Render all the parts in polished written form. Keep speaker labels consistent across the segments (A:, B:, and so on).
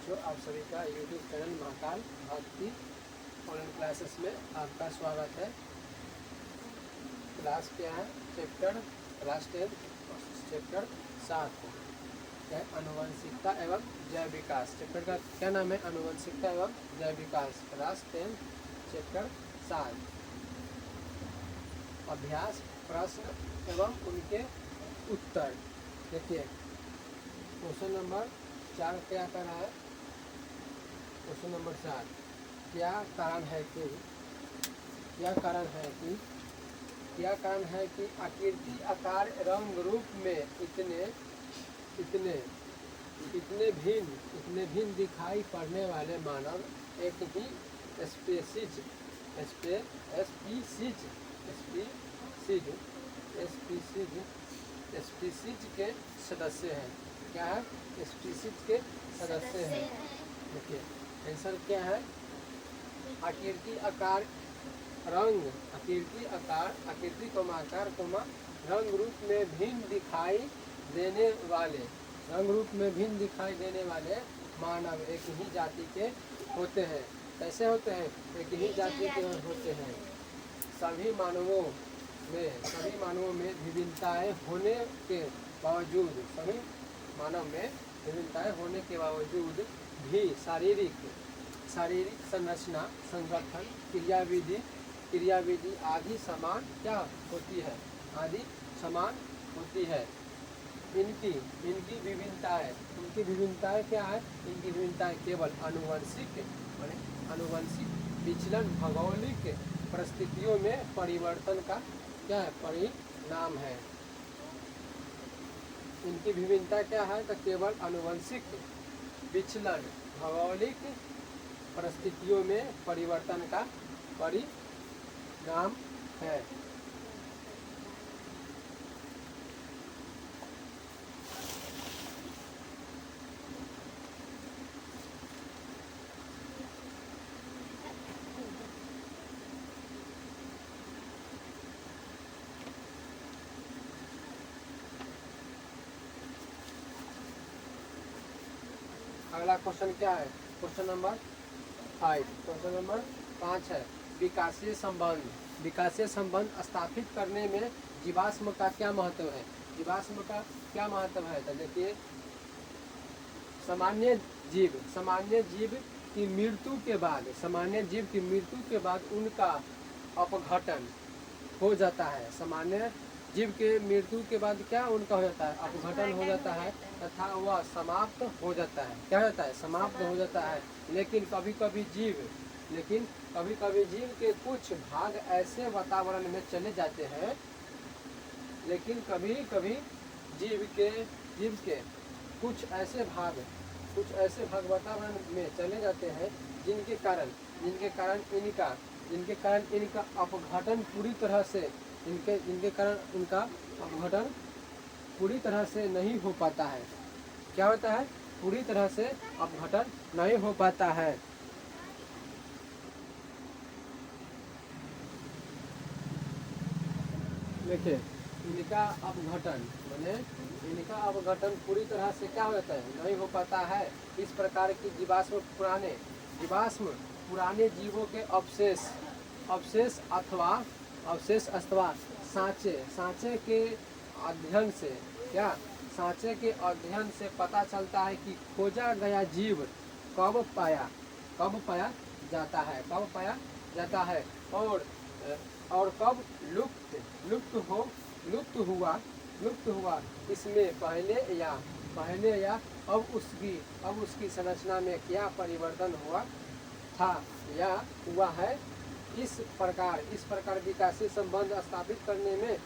A: बच्चों, आप सभी का यूट्यूब चैनल महाकाल भक्ति ऑनलाइन क्लासेस में आपका स्वागत है। क्लास क्या है? चैप्टर क्लास 10 चैप्टर 7 है आनुवंशिकता एवं जैव विकास। चैप्टर का क्या नाम है? आनुवंशिकता एवं जैव विकास, क्लास 10 चैप्टर 7। अभ्यास, प्रश्न एवं उनके उत्तर। देखिए क्वेश्चन नंबर 4 क्या कर रहा है? क्वेश्चन नंबर 4, क्या कारण है कि आकृति, आकार, रंग रूप में इतने भिन्न दिखाई पड़ने वाले मानव एक ही स्पीसीज के सदस्य हैं। क्या है? स्पीसीज के सदस्य हैं। देखिए आंसर क्या है? आकृति, आकार, रंग, आकृति को आकार को रंग रूप में भिन्न दिखाई देने वाले मानव एक ही जाति के होते हैं। कैसे होते हैं? एक ही जाति के होते हैं। सभी मानवों में विभिन्नताएं होने के बावजूद भी शारीरिक संरचना, संगठन, क्रियाविधि आदि समान क्या होती है। इनकी विभिन्नताएं क्या है? इनकी विभिन्नताएं केवल आनुवंशिक विचलन, भौगोलिक परिस्थितियों में परिवर्तन का क्या है? परिणाम है। इनकी विभिन्नता क्या है? तो केवल आनुवंशिक विचलन, भौगोलिक परिस्थितियों में परिवर्तन का परिणाम है। अगला क्वेश्चन क्या है? क्वेश्चन नंबर 5 है विकासीय संबंध स्थापित करने में जीवाश्म का क्या महत्व है? तो देखिए सामान्य जीव की मृत्यु के बाद उनका अपघटन हो जाता है। सामान्य जीव के मृत्यु के बाद क्या उनका हो जाता है? अपघटन हो जाता है तथा वह समाप्त हो जाता है। क्या होता है? समाप्त हो जाता है। लेकिन कभी कभी जीव के कुछ भाग ऐसे वातावरण में चले जाते हैं जीव के कुछ ऐसे भाग वातावरण में चले जाते हैं जिनके कारण इनका अपघटन पूरी तरह से नहीं हो पाता है। क्या होता है? पूरी तरह से अपघटन नहीं हो पाता है। देखिए इनका अपघटन पूरी तरह से क्या हो जाता है? नहीं हो पाता है। इस प्रकार की जीवाश्म पुराने जीवों के अवशेष अथवा सांचे के अध्ययन से पता चलता है कि खोजा गया जीव कब पाया जाता है और कब लुप्त हुआ। इसमें पहले या अब उसकी संरचना में क्या परिवर्तन हुआ था या हुआ है। इस प्रकार विकासीय संबंध स्थापित करने में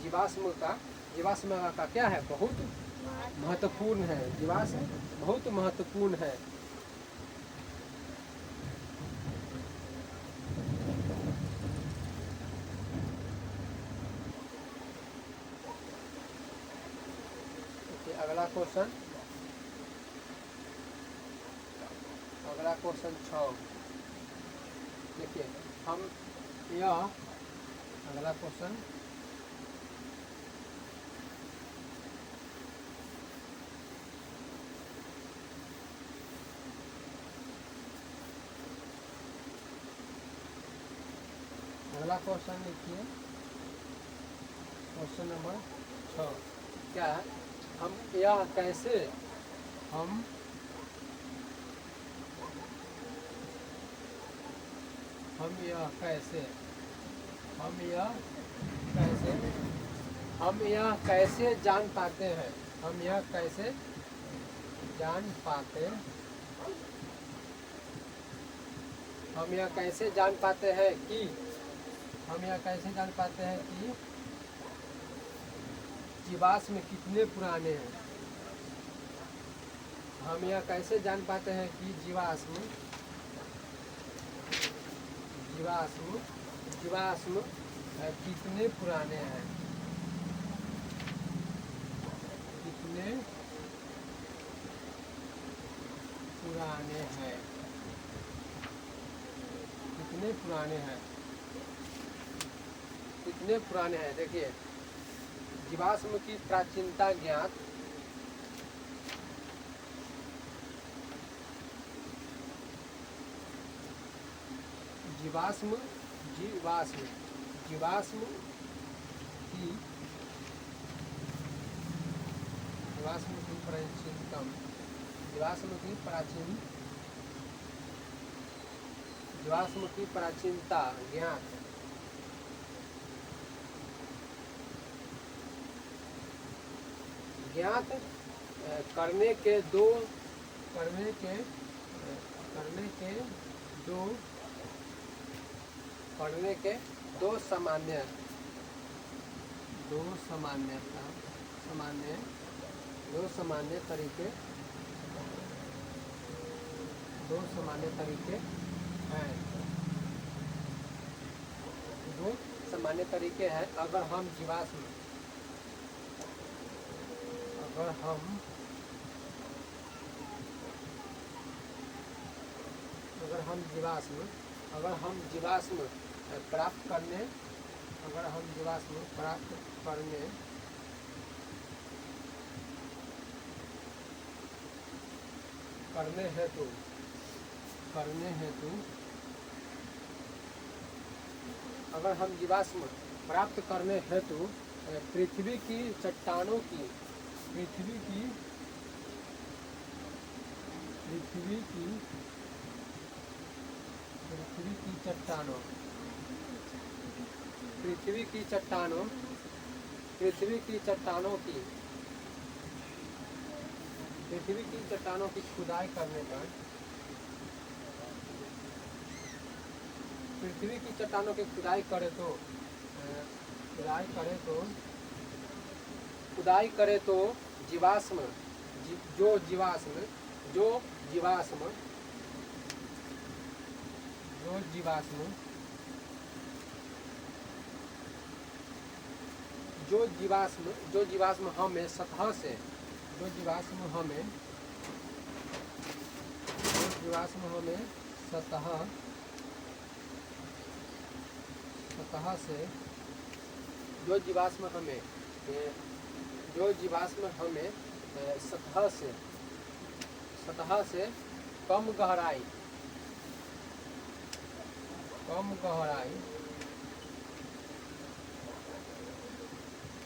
A: जीवाश्म का क्या है? बहुत महत्वपूर्ण है। जीवाश्म बहुत महत्वपूर्ण है। अगला क्वेश्चन 6। देखिए अगला क्वेश्चन अगला क्वेश्चन लिखिए, क्वेश्चन नंबर 6 क्या है? हम यह कैसे हम यह कैसे हम यह कैसे हम यह कैसे जान पाते हैं? हम यह कैसे जान पाते हम यह कैसे जान पाते हैं कि हम यह कैसे जान पाते हैं कि जीवाश्म कितने पुराने हैं? हम यह कैसे जान पाते हैं कि जीवाश्म जीवाश्म जीवाश्म कितने पुराने हैं? कितने पुराने हैं? कितने पुराने हैं? कितने पुराने हैं? देखिए, जीवाश्म की प्राचीनता ज्ञात जीवाश्म जीवाश्म जीवाश्म की प्राचीनतम जीवाश्म की प्राचीनता ज्ञात करने के दो सामान्य तरीके हैं। दो सामान्य तरीके हैं। अगर हम जीवाश्म प्राप्त करने हेतु अगर हम जीवाश्म प्राप्त करने हेतु पृथ्वी की चट्टानों की चट्टानों की खुदाई करने पर पृथ्वी की चट्टानों की खुदाई करे तो जीवाश्म जो जीवाश्म हमें सतह से सतह से कम गहराई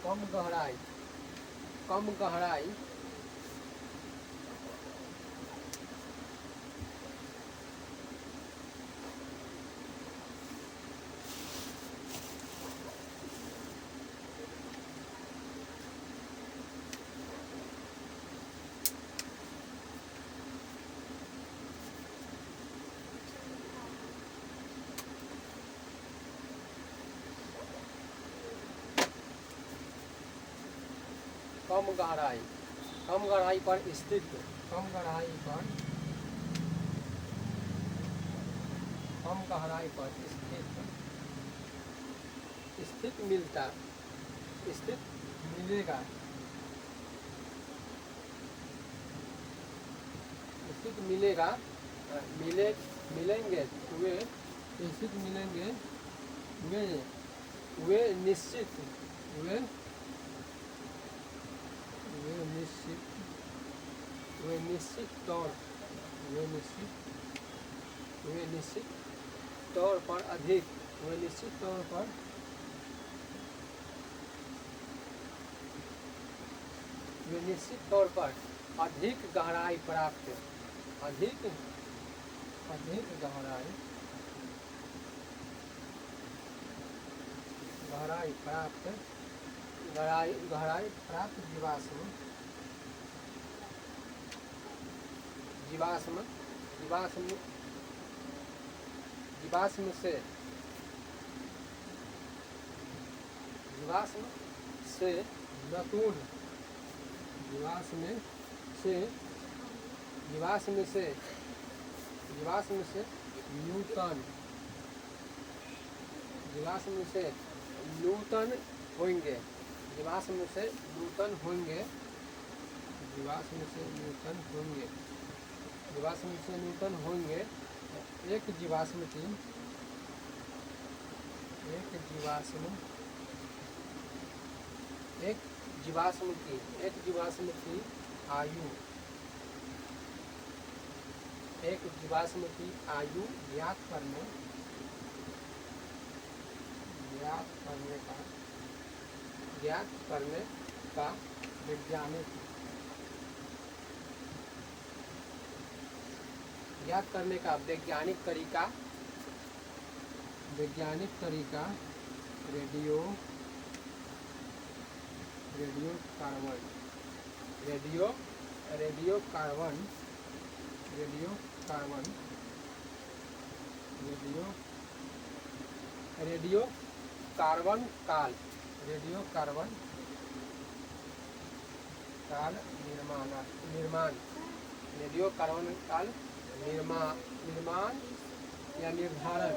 A: कम गहराई पर स्थित मिलेंगे वे निश्चित तौर पर अधिक वे निश्चित तौर पर अधिक गहराई प्राप्त अधिक अधिक गहराई प्राप्त जीवाश्म जीवाश्म जीवाश्म जीवाश्म से नतून जीवाश्म से नूतन होंगे एक जीवाश्म की आयु ज्ञात करने का वैज्ञानिक तरीका रेडियो कार्बन काल निर्माण या निर्धारण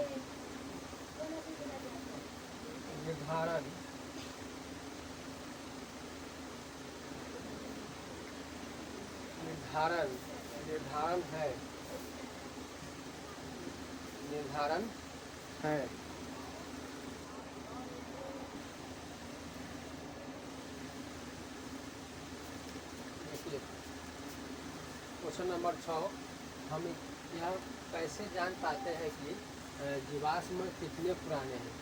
A: है। क्वेश्चन नंबर 6, हम यह कैसे जान पाते हैं कि जीवाश्म कितने पुराने हैं?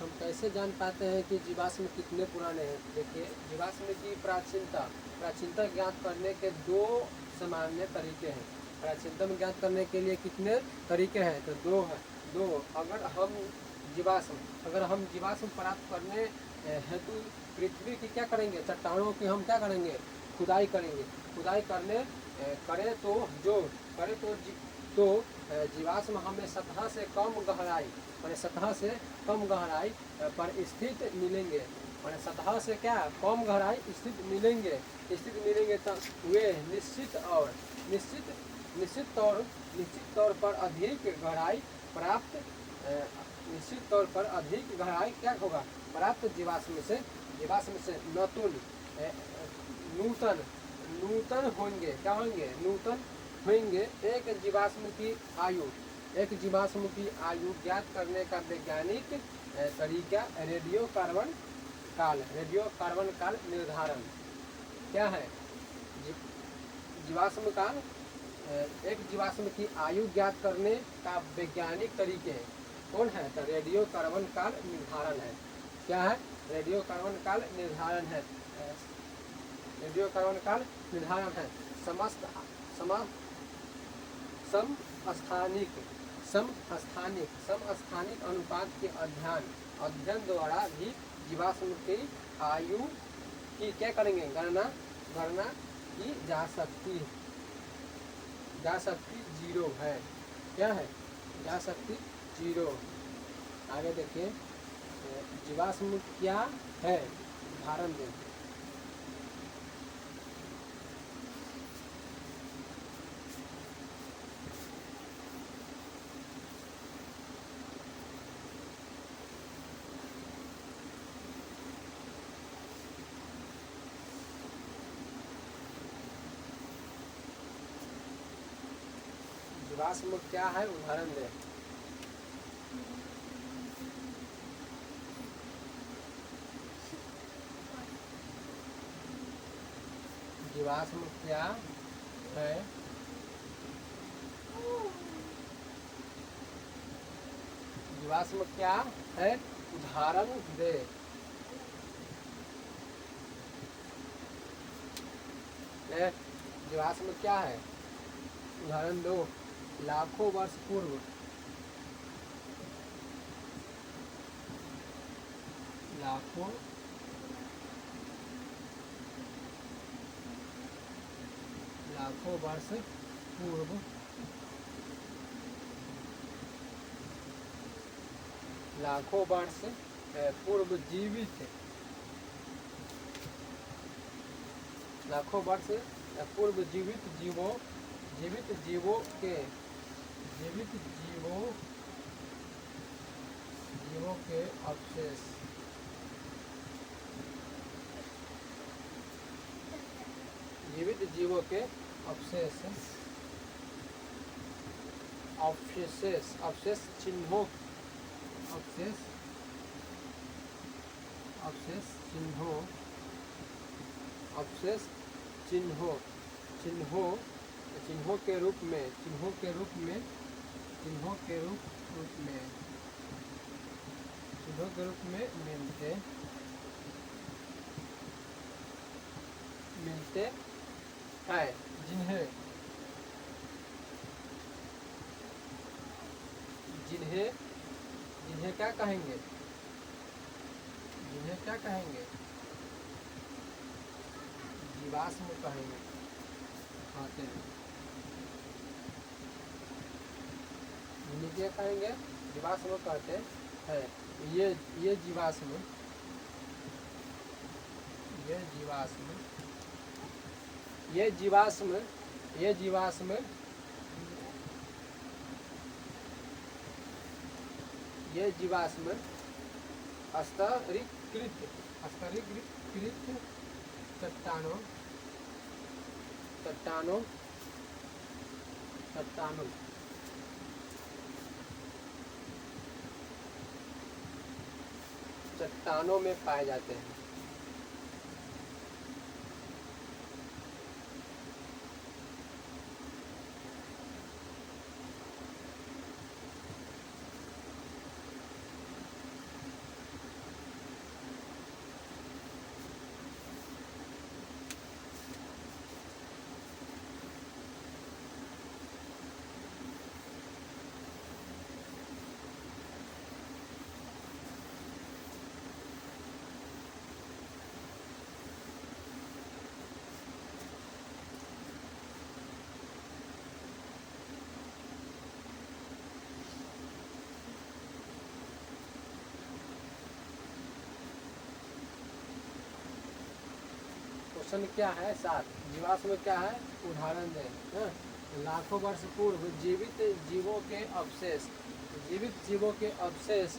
A: हम कैसे जान पाते हैं कि जीवाश्म कितने पुराने हैं? देखिए, जीवाश्म की प्राचीनता ज्ञात करने के दो सामान्य तरीके हैं। प्राचीनता ज्ञात करने के लिए कितने तरीके हैं? तो दो। अगर हम जीवाश्म प्राप्त करने हेतु पृथ्वी की क्या करेंगे? चट्टानों की हम क्या करेंगे? खुदाई करेंगे। खुदाई करें तो जीवाश्म हमें सतह से कम गहराई पर स्थित मिलेंगे। सतह से क्या कम गहराई स्थित मिलेंगे तो वे निश्चित तौर पर अधिक गहराई क्या होगा? प्राप्त जीवाश्म से नूतन होंगे। क्या होंगे? नूतन होंगे। एक जीवाश्म की आयु ज्ञात करने का वैज्ञानिक तरीका रेडियो कार्बन काल निर्धारण। क्या है? जीवाश्म काल एक जीवाश्म की आयु ज्ञात करने का वैज्ञानिक तरीके कौन है? तो रेडियो कार्बन काल निर्धारण है। क्या है? रेडियो कार्बन काल निर्धारण है। समस्थानिक अनुपात के अध्ययन द्वारा भी जीवाश्म की आयु की क्या करेंगे? गणना की जा सकती 0 है। क्या है? जा सकती 0। आगे देखिए, जीवाश्म क्या है? उदाहरण दें। जीवाश्म क्या है? उदाहरण दें। जीवाश्म क्या है? जीवाश्म क्या है, उदाहरण दे। जीवाश्म क्या है, उदाहरण दो। लाखों वर्ष पूर्व, लाखों वर्ष पूर्व, लाखों वर्ष पूर्व जीवित, लाखों वर्ष पूर्व जीवित जीवों के अवशेष, जीवित जीवों के अवशेष, अवशेष चिन्हों, चिन्हों के रूप में मिलते हैं, जिन्हें क्या कहेंगे, जीवाश्म कहेंगे, खाते हैं। जिन्हें क्या कहेंगे, जीवाश्म कहते हैं। ये जीवाश्म स्तरीकृत चट्टानों में पाए जाते हैं। क्वेश्चन क्या है, 7, जीवाश्म क्या है, उदाहरण दें। लाखों वर्ष पूर्व जीवित जीवों के अवशेष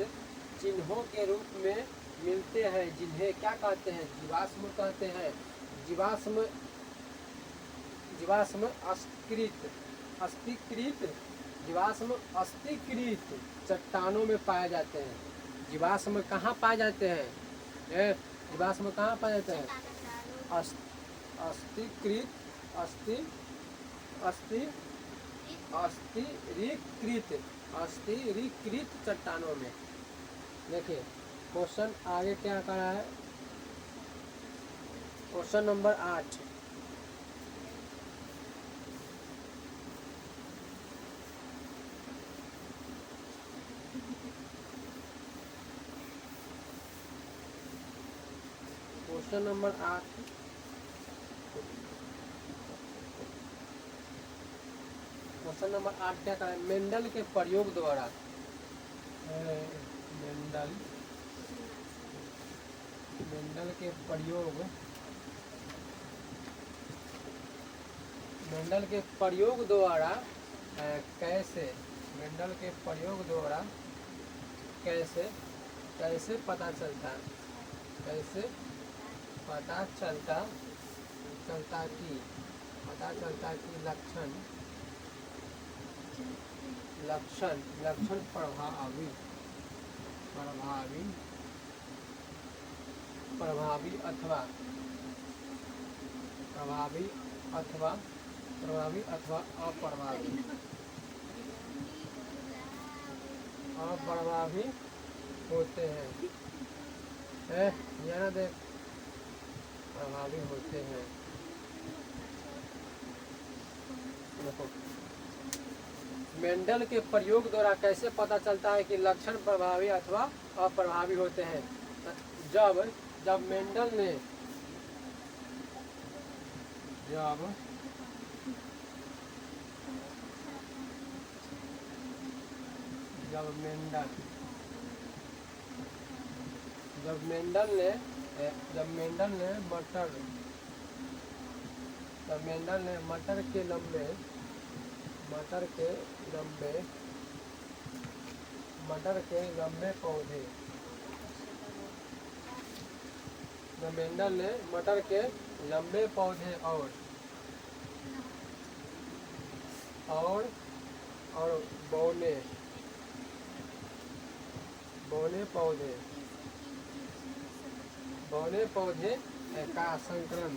A: चिन्हों के रूप में मिलते हैं, जिन्हें क्या कहते हैं, जीवाश्म कहते हैं। जीवाश्म अस्थिकृत चट्टानों में पाए जाते हैं। जीवाश्म कहाँ पाए जाते हैं, जीवाश्म कहाँ पाए जाते हैं, अस्थिरीकृत चट्टानों में। देखिए क्वेश्चन आगे क्या करा है, क्वेश्चन नंबर 8। क्वेश्चन नंबर 8 क्या करें, मेंडल के प्रयोग द्वारा, मेंडल के प्रयोग द्वारा कैसे पता चलता कि लक्षण प्रभावी अथवा अप्रभावी। अप्रभावी होते हैं। यहाँ देख, प्रभावी होते हैं। देखो, मेंडल के प्रयोग द्वारा कैसे पता चलता है कि लक्षण प्रभावी अथवा अप्रभावी होते हैं? जब जब मेंडल ने जब जब मेंडल जब मेंडल ने जब मेंडल ने मटर जब मेंडल ने मटर के लंबे मटर के लंबे पौधे जब मेंडल ने मटर के लंबे पौधे और बौने पौधे का संकलन